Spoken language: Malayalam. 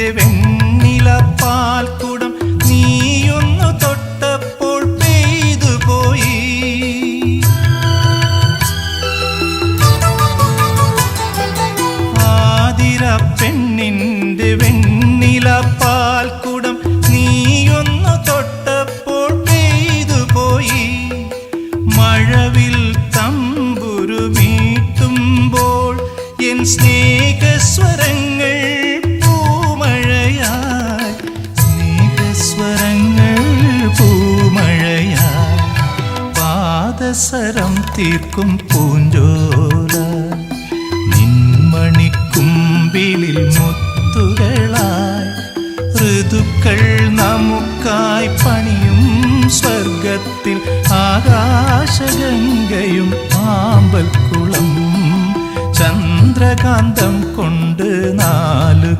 നിന്റെ വെണ്ണിലപ്പാൽക്കുടം നീയൊന്നു തൊട്ടപ്പോൾ പെയ്തു പോയി. ആതിര പെണ്ണിന്റെ വെണ്ണിലപ്പാൽക്കുടം നീയൊന്നു തൊട്ടപ്പോൾ പെയ്തു പോയി. മഴവിൽ തമ്പുരുമീട്ടുമ്പോൾ എൻ സ്നേഹസ്വരങ്ങൾ പൂമഴയായി, സ്നേഹസ്വരങ്ങൾ പൂമഴയായി. പാദസരം തീർക്കും പൂഞ്ചോല നിൻമണിക്കുമ്പിളിൽ മുത്തുകളായി. ഋതുക്കൾ നമുക്കായി പണിയും സ്വർഗത്തിൽ ആകാശഗംഗയും ആമ്പൽക്കുളം. ചന്ദ്രകാന്തം കൊണ്ട് 4